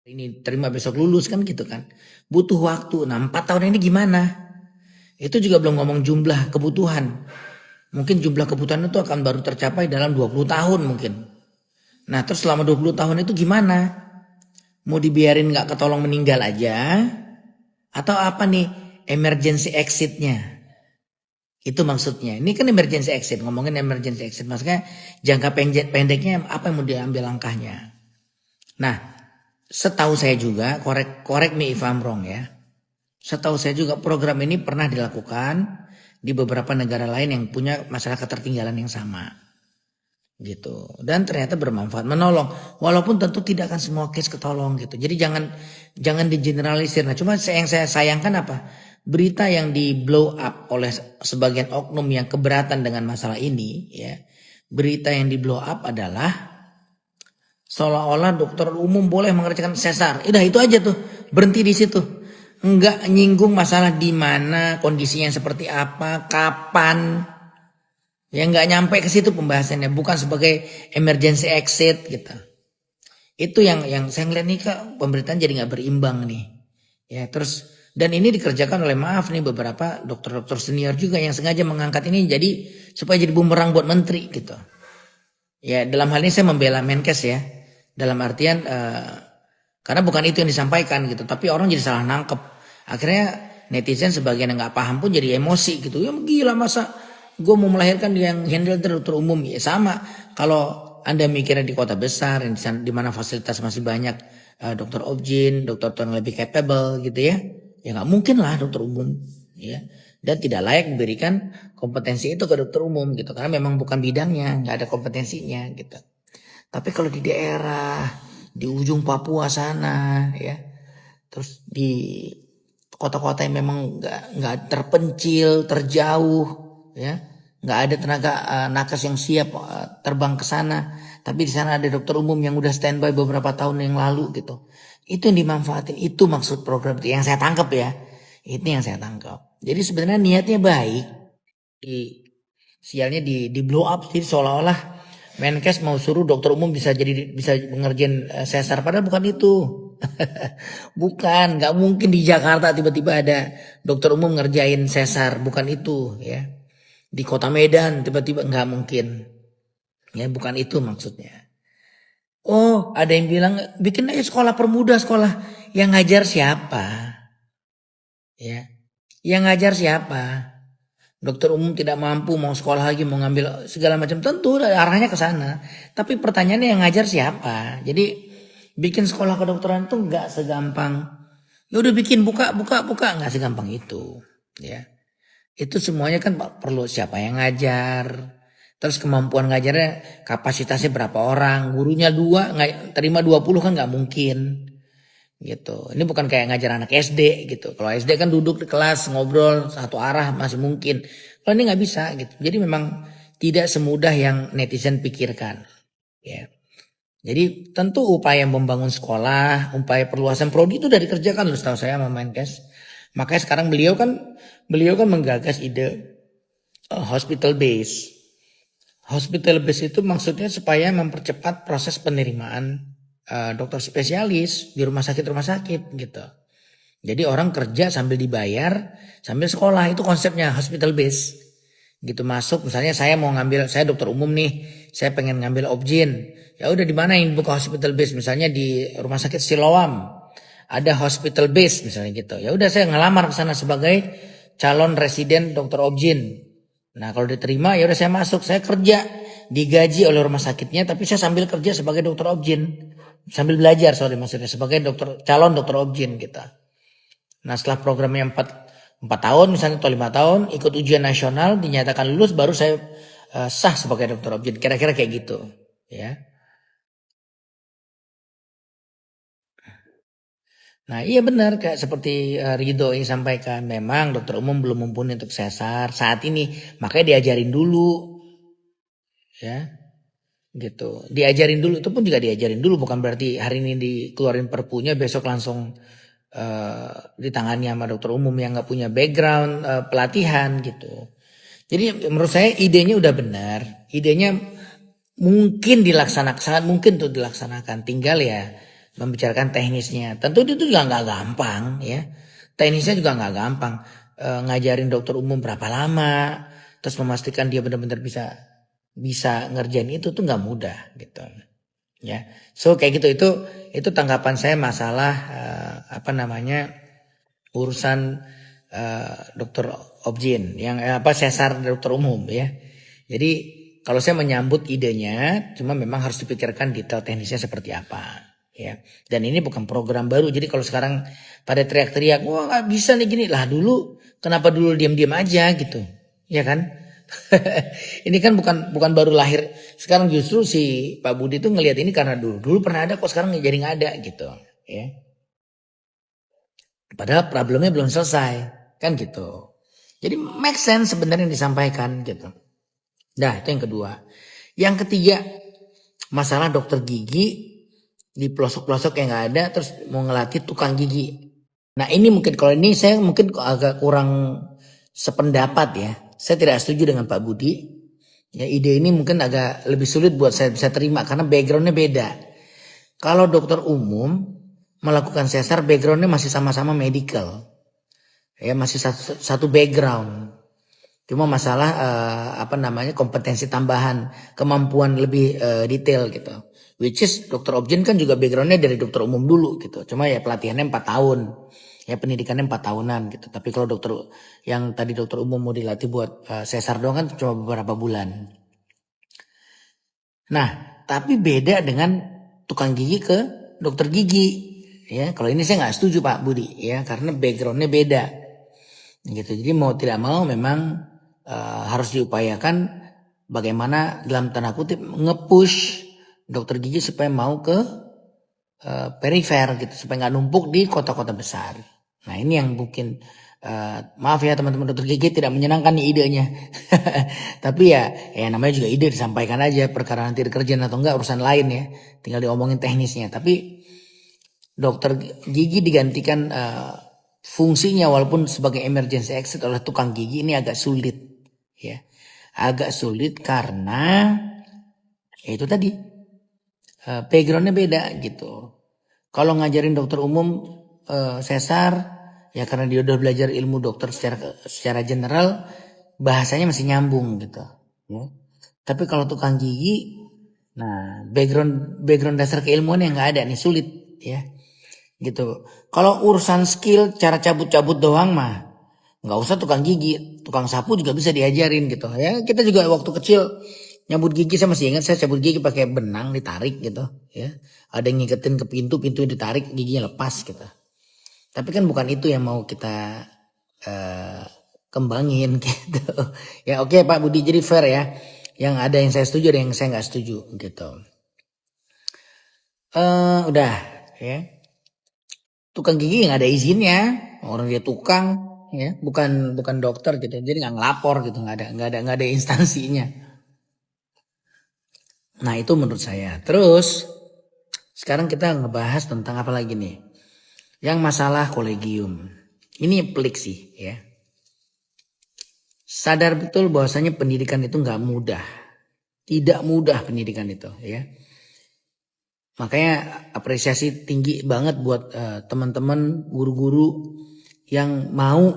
ini terima besok lulus kan gitu kan. Butuh waktu. Nah 4 tahun ini gimana? Itu juga belum ngomong jumlah kebutuhan. Mungkin jumlah kebutuhan itu akan baru tercapai dalam 20 tahun mungkin. Nah terus selama 20 tahun itu gimana? Mau dibiarin gak ketolong meninggal aja? Atau apa nih emergency exitnya? Itu maksudnya. Ini kan emergency exit. Ngomongin emergency exit. Maksudnya jangka pendeknya apa yang mau diambil langkahnya. Nah setahu saya juga, korek me if I'm wrong ya. Setahu saya juga program ini pernah dilakukan di beberapa negara lain yang punya masalah ketertinggalan yang sama. Gitu. Dan ternyata bermanfaat, menolong. Walaupun tentu tidak akan semua case ketolong gitu. Jadi jangan digeneralisir. Nah, cuma yang saya sayangkan apa? Berita yang di blow up oleh sebagian oknum yang keberatan dengan masalah ini ya. Berita yang di blow up adalah seolah-olah dokter umum boleh mengerjakan sesar. Udah itu aja tuh. Berhenti di situ. Enggak nyinggung masalah di mana, kondisinya seperti apa, kapan. Ya enggak nyampe ke situ pembahasannya, bukan sebagai emergency exit gitu. Itu yang saya ngeliat nih Kak, pemberitaan jadi enggak berimbang nih. Ya, terus dan ini dikerjakan oleh maaf nih beberapa dokter-dokter senior juga yang sengaja mengangkat ini jadi supaya jadi bumerang buat menteri gitu. Ya, dalam hal ini saya membela Menkes ya. Dalam artian karena bukan itu yang disampaikan gitu, tapi orang jadi salah nangkep. Akhirnya netizen sebagian yang nggak paham pun jadi emosi gitu. Ya gila masa gue mau melahirkan yang handle dokter umum ya sama. Kalau Anda mikirnya di kota besar, di mana fasilitas masih banyak dokter objin, dokter yang lebih capable gitu ya. Ya nggak mungkin lah dokter umum ya. Dan tidak layak diberikan kompetensi itu ke dokter umum gitu. Karena memang bukan bidangnya, nggak ada kompetensinya gitu. Tapi kalau di daerah, di ujung Papua sana ya, terus di kota-kota yang memang nggak terpencil, terjauh ya, nggak ada tenaga nakes yang siap terbang ke sana, tapi di sana ada dokter umum yang udah standby beberapa tahun yang lalu gitu. Itu yang dimanfaatin, itu maksud program itu yang saya tangkap ya. Itu yang saya tangkap. Jadi sebenarnya niatnya baik, sialnya di blow up, jadi seolah-olah Menkes mau suruh dokter umum bisa mengerjain sesar, padahal bukan itu. Bukan, nggak mungkin di Jakarta tiba-tiba ada dokter umum ngerjain sesar, bukan itu ya. Di kota Medan tiba-tiba nggak mungkin. Ya, bukan itu maksudnya. Oh, ada yang bilang bikin aja sekolah permuda, sekolah yang ngajar siapa? Ya. Yang ngajar siapa? Dokter umum tidak mampu mau sekolah lagi, mau ngambil segala macam, tentu arahnya ke sana. Tapi pertanyaannya yang ngajar siapa? Jadi bikin sekolah kedokteran itu nggak segampang. Ya udah bikin buka nggak segampang itu. Ya, itu semuanya kan perlu siapa yang ngajar. Terus kemampuan ngajarnya, kapasitasnya berapa orang? Gurunya 2, terima 20 kan nggak mungkin. Gitu. Ini bukan kayak ngajar anak SD gitu. Kalau SD kan duduk di kelas ngobrol satu arah masih mungkin. Kalau ini nggak bisa gitu. Jadi memang tidak semudah yang netizen pikirkan. Ya. Jadi tentu upaya membangun sekolah, upaya perluasan prodi itu sudah dikerjakan loh setahu saya sama Menkes. Makanya sekarang beliau kan menggagas ide hospital base. Hospital base itu maksudnya supaya mempercepat proses penerimaan dokter spesialis di rumah sakit gitu. Jadi orang kerja sambil dibayar, sambil sekolah, itu konsepnya hospital base. Gitu masuk, misalnya saya dokter umum nih, saya pengen ngambil objin. Ya udah di mana yang buka hospital base? Misalnya di rumah sakit Siloam ada hospital base misalnya gitu. Ya udah saya ngelamar ke sana sebagai calon residen dokter objin. Nah, kalau diterima ya udah saya masuk, saya kerja, digaji oleh rumah sakitnya, tapi saya sambil kerja sebagai dokter objin. Sambil belajar maksudnya sebagai calon dokter objin kita. Nah setelah programnya 4 tahun misalnya atau 5 tahun ikut ujian nasional dinyatakan lulus baru saya sah sebagai dokter objin. Kira-kira kayak gitu ya. Nah iya benar kayak seperti Ridho yang sampaikan, memang dokter umum belum mumpuni untuk sesar saat ini, makanya diajarin dulu ya. Gitu. Diajarin dulu, itu pun juga diajarin dulu, bukan berarti hari ini dikeluarin perpunya besok langsung ditangani sama dokter umum yang nggak punya background pelatihan gitu. Jadi menurut saya idenya udah benar, idenya mungkin dilaksanakan, sangat mungkin untuk dilaksanakan, tinggal ya membicarakan teknisnya. Tentu itu juga nggak gampang ya. Teknisnya juga nggak gampang. Ngajarin dokter umum berapa lama, terus memastikan dia benar-benar bisa ngerjain itu tuh nggak mudah gitu. Ya, so kayak gitu itu tanggapan saya masalah apa namanya urusan dokter objin yang sesar dokter umum ya. Jadi kalau saya menyambut idenya, cuma memang harus dipikirkan detail teknisnya seperti apa. Ya, dan ini bukan program baru. Jadi kalau sekarang pada teriak-teriak, wah nggak bisa nih gini lah dulu. Kenapa dulu diam-diam aja gitu, ya kan? Ini kan bukan baru lahir. Sekarang justru si Pak Budi tuh ngelihat ini karena dulu pernah ada kok sekarang jadi nggak ada gitu, ya. Padahal problemnya belum selesai, kan gitu. Jadi make sense sebenarnya yang disampaikan gitu. Nah itu yang kedua. Yang ketiga masalah dokter gigi di pelosok-pelosok yang nggak ada terus mau ngelatih tukang gigi. Nah ini mungkin kalau ini saya mungkin agak kurang sependapat ya. Saya tidak setuju dengan Pak Budi. Ya ide ini mungkin agak lebih sulit buat saya bisa terima karena backgroundnya beda. Kalau dokter umum melakukan sesar backgroundnya masih sama-sama medical. Ya masih satu background. Cuma masalah kompetensi tambahan, kemampuan lebih detail gitu. Which is dokter objin kan juga backgroundnya dari dokter umum dulu gitu. Cuma ya pelatihannya 4 tahun. Ya pendidikannya 4 tahunan gitu. Tapi kalau dokter yang tadi dokter umum mau dilatih buat sesar doang kan cuma beberapa bulan. Nah, tapi beda dengan tukang gigi ke dokter gigi. Ya, kalau ini saya nggak setuju Pak Budi ya, karena backgroundnya beda. Gitu. Jadi mau tidak mau memang harus diupayakan bagaimana dalam tanda kutip nge-push dokter gigi supaya mau ke perifer gitu, supaya nggak numpuk di kota-kota besar. Nah ini yang mungkin maaf ya teman-teman dokter gigi tidak menyenangkan nih idenya. Tapi ya namanya juga ide disampaikan aja, perkara nanti dikerjain atau enggak urusan lain ya. Tinggal diomongin teknisnya. Tapi dokter gigi digantikan fungsinya walaupun sebagai emergency exit oleh tukang gigi ini agak sulit ya. Agak sulit karena ya itu tadi backgroundnya beda gitu. Kalau ngajarin dokter umum sesar ya karena dia udah belajar ilmu dokter secara general bahasanya masih nyambung gitu ya. Tapi kalau tukang gigi nah background dasar keilmuan yang nggak ada nih sulit ya gitu. Kalau urusan skill cara cabut-cabut doang mah nggak usah tukang gigi, tukang sapu juga bisa diajarin gitu ya. Kita juga waktu kecil nyabut gigi saya masih ingat saya cabut gigi pakai benang ditarik gitu ya. Ada yang ngiketin ke pintu ditarik giginya lepas gitu. Tapi kan bukan itu yang mau kita kembangin gitu. Ya oke Pak Budi jadi fair ya. Yang ada yang saya setuju ada yang saya nggak setuju gitu. Udah ya. Tukang gigi nggak ada izinnya, orang dia tukang ya, bukan dokter gitu, jadi nggak ngelapor gitu, nggak ada instansinya. Nah itu menurut saya. Terus sekarang kita ngebahas tentang apa lagi nih? Yang masalah kolegium. Ini pelik sih ya. Sadar betul bahwasanya pendidikan itu nggak mudah, tidak mudah pendidikan itu ya. Makanya apresiasi tinggi banget buat teman-teman guru-guru yang mau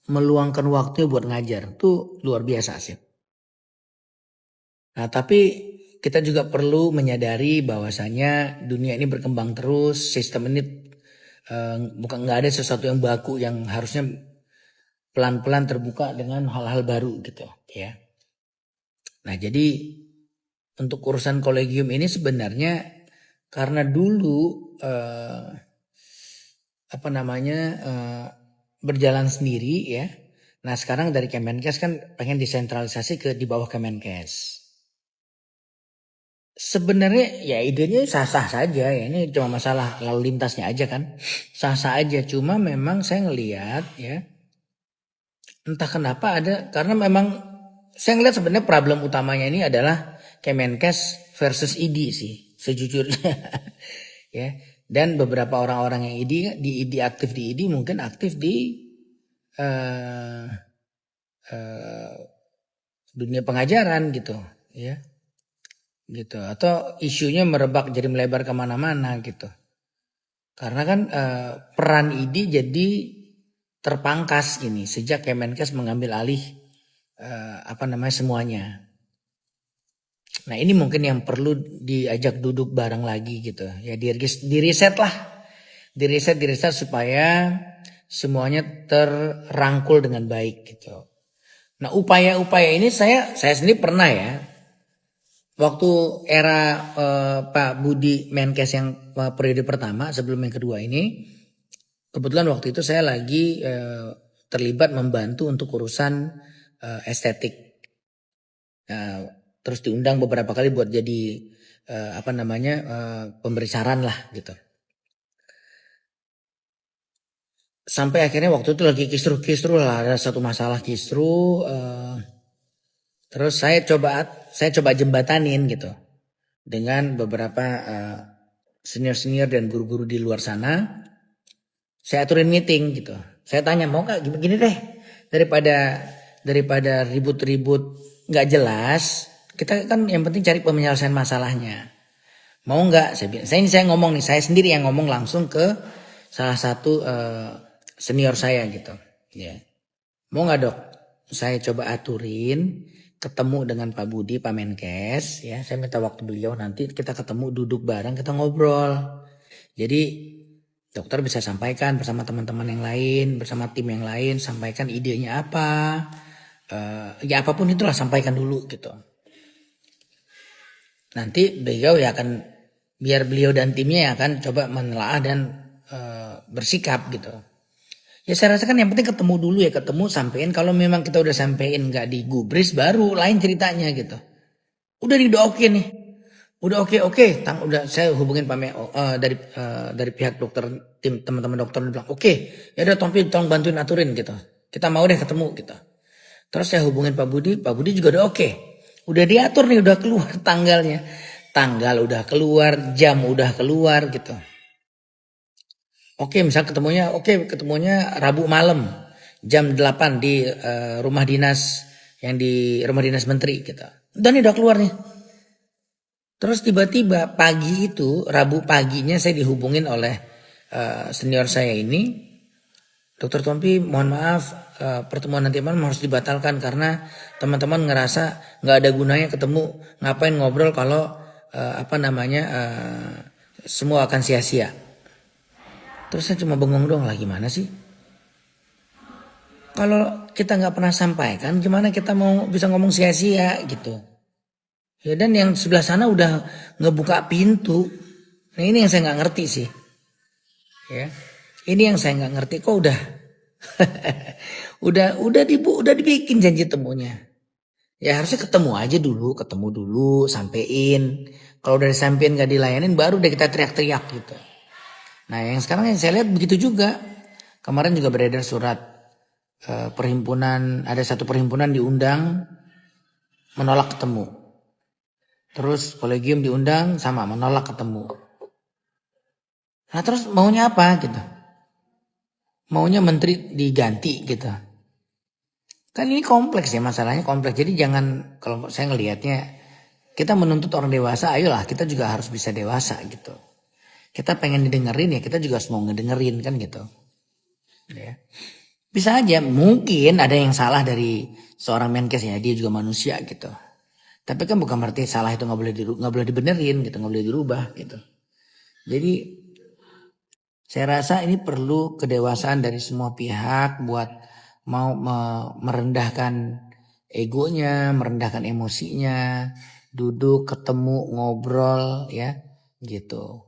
meluangkan waktu buat ngajar. Itu luar biasa sih. Nah tapi kita juga perlu menyadari bahwasanya dunia ini berkembang terus. Sistem ini bukan nggak ada sesuatu yang baku yang harusnya pelan-pelan terbuka dengan hal-hal baru gitu ya. Nah jadi untuk urusan kolegium ini sebenarnya karena dulu berjalan sendiri ya. Nah sekarang dari Kemenkes kan pengen disentralisasi di bawah Kemenkes. Sebenarnya ya idenya sah-sah saja ya, ini cuma masalah lalu lintasnya aja kan. Sah-sah aja, cuma memang saya ngelihat ya entah kenapa karena memang saya ngelihat sebenarnya problem utamanya ini adalah Kemenkes versus ID sih sejujurnya. Ya. Dan beberapa orang-orang yang aktif di ID mungkin aktif di dunia pengajaran gitu ya. gitu, atau isunya merebak jadi melebar kemana-mana gitu. Karena kan peran ID jadi terpangkas ini sejak Kemenkes mengambil alih semuanya. Nah ini mungkin yang perlu diajak duduk bareng lagi gitu ya, diriset lah, diriset supaya semuanya terrangkul dengan baik gitu. Nah upaya-upaya ini saya sendiri pernah ya, waktu era Pak Budi Menkes yang periode pertama sebelum yang kedua ini, kebetulan waktu itu saya lagi terlibat membantu untuk urusan estetik. Terus diundang beberapa kali buat jadi pemberi saran lah gitu. Sampai akhirnya waktu itu lagi kisruh lah, ada satu masalah kisruh. Terus saya coba jembatanin gitu dengan beberapa senior dan guru-guru di luar sana. Saya aturin meeting gitu. Saya tanya, mau nggak gini deh, daripada ribut-ribut nggak jelas, kita kan yang penting cari penyelesaian masalahnya. Mau nggak? Saya ngomong nih, saya sendiri yang ngomong langsung ke salah satu senior saya gitu. Ya. Mau nggak dok? Saya coba aturin, ketemu dengan Pak Budi, Pak Menkes, ya. Saya minta waktu beliau, nanti kita ketemu, duduk bareng, kita ngobrol. Jadi dokter bisa sampaikan bersama teman-teman yang lain, bersama tim yang lain, sampaikan idenya apa, ya apapun itulah sampaikan dulu gitu. Nanti beliau ya akan, biar beliau dan timnya yang akan coba menelaah dan bersikap gitu. Ya saya rasa kan yang penting ketemu dulu ya, ketemu sampein, kalau memang kita udah sampein nggak digubris baru lain ceritanya gitu. Udah oke nih. Udah oke. Udah saya hubungin Pak dari pihak dokter, tim teman-teman dokter bilang oke. Ya udah Tompi tolong bantuin aturin gitu. Kita mau deh ketemu gitu. Terus saya hubungin Pak Budi juga udah oke. Udah diatur nih, udah keluar tanggalnya. Tanggal udah keluar, jam udah keluar gitu. Oke, misal ketemunya Rabu malam jam 8 di rumah dinas, yang di rumah dinas menteri gitu. Dan udah keluar nih. Terus tiba-tiba pagi itu, Rabu paginya saya dihubungin oleh senior saya ini, Dokter Tompi, mohon maaf, pertemuan nanti malam harus dibatalkan karena teman-teman ngerasa nggak ada gunanya ketemu, ngapain ngobrol kalau semua akan sia-sia. Terus saya cuma bengong dong, lah gimana sih? Kalau kita nggak pernah sampaikan, gimana kita mau bisa ngomong sia-sia gitu? Ya, dan yang sebelah sana udah ngebuka pintu. Nah ini yang saya nggak ngerti sih. Ya, ini yang saya nggak ngerti, kok udah udah dibikin janji temunya. Ya harusnya ketemu dulu, sampein. Kalau udah disampein nggak dilayanin, baru udah kita teriak-teriak gitu. Nah yang sekarang yang saya lihat begitu juga. Kemarin juga beredar surat perhimpunan, ada satu perhimpunan diundang menolak ketemu. Terus kolegium diundang sama menolak ketemu. Nah terus maunya apa gitu? Maunya menteri diganti gitu. Kan ini kompleks ya, masalahnya kompleks. Jadi jangan, kalau saya ngelihatnya, kita menuntut orang dewasa, ayolah kita juga harus bisa dewasa gitu. Kita pengen didengerin ya, kita juga harus mau ngedengerin kan gitu. Ya. Bisa aja mungkin ada yang salah dari seorang Menkes ya, dia juga manusia gitu. Tapi kan bukan berarti salah itu nggak boleh dibenerin gitu, nggak boleh dirubah gitu. Jadi saya rasa ini perlu kedewasaan dari semua pihak buat mau merendahkan egonya, merendahkan emosinya, duduk ketemu ngobrol ya gitu.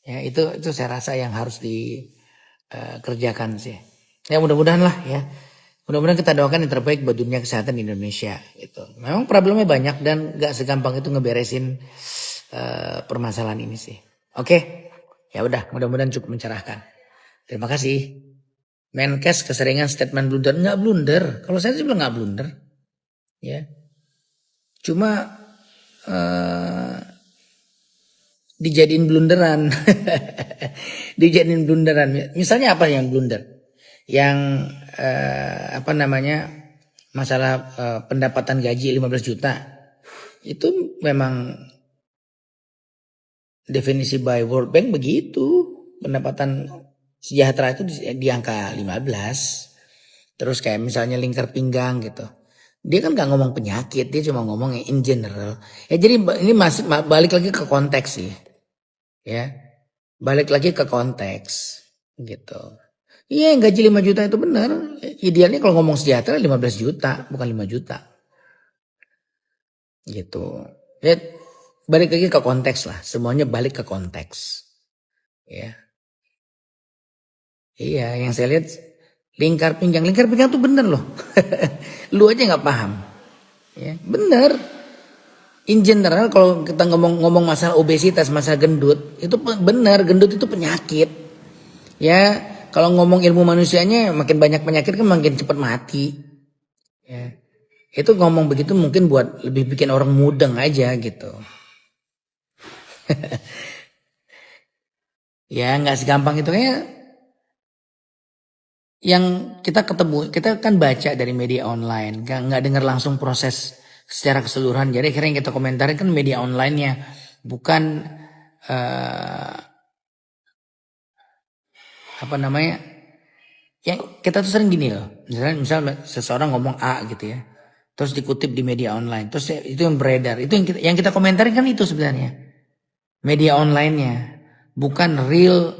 Ya itu saya rasa yang harus dikerjakan sih. Ya mudah-mudahan lah ya. Mudah-mudahan kita doakan yang terbaik buat dunia kesehatan di Indonesia gitu. Memang problemnya banyak dan gak segampang itu ngeberesin permasalahan ini sih. Oke. Ya udah, mudah-mudahan cukup mencerahkan. Terima kasih. Menkes keseringan statement blunder, nggak blunder. Kalau saya sih bilang nggak blunder. Ya. Cuma dijadiin blunderan. Dijadiin blunderan. Misalnya apa yang blunder? Yang masalah pendapatan gaji 15 juta. Itu memang definisi by World Bank begitu. Pendapatan sejahtera itu di angka 15. Terus kayak misalnya lingkar pinggang gitu. Dia kan gak ngomong penyakit, dia cuma ngomong in general. Ya jadi ini masih balik lagi ke konteks sih. Ya. Balik lagi ke konteks gitu. Iya, yang gaji 5 juta itu benar. Idealnya kalau ngomong sejahtera 15 juta, bukan 5 juta. Gitu. Ya, balik lagi ke konteks lah. Semuanya balik ke konteks. Ya. Iya, yang saya lihat lingkar pinggang tuh bener loh. Lu aja nggak paham. Ya, bener. In general kalau kita ngomong masalah obesitas, masalah gendut, itu benar, gendut itu penyakit. Ya, kalau ngomong ilmu manusianya makin banyak penyakit kan makin cepat mati. Ya. Itu ngomong begitu mungkin buat lebih bikin orang mudeng aja gitu. Ya nggak segampang itu kayak yang kita ketemu, kita kan baca dari media online, nggak dengar langsung proses secara keseluruhan. Jadi akhirnya yang kita komentarin kan media online-nya, bukan apa namanya? Yang kita tuh sering gini loh, misalnya seseorang ngomong A gitu ya, terus dikutip di media online, terus itu yang beredar, itu yang kita komentarin kan itu sebenarnya media online-nya, bukan real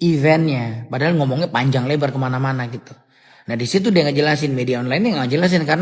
eventnya. Padahal ngomongnya panjang lebar kemana-mana gitu. Nah di situ dia ngejelasin, media online-nya nggak jelasin karena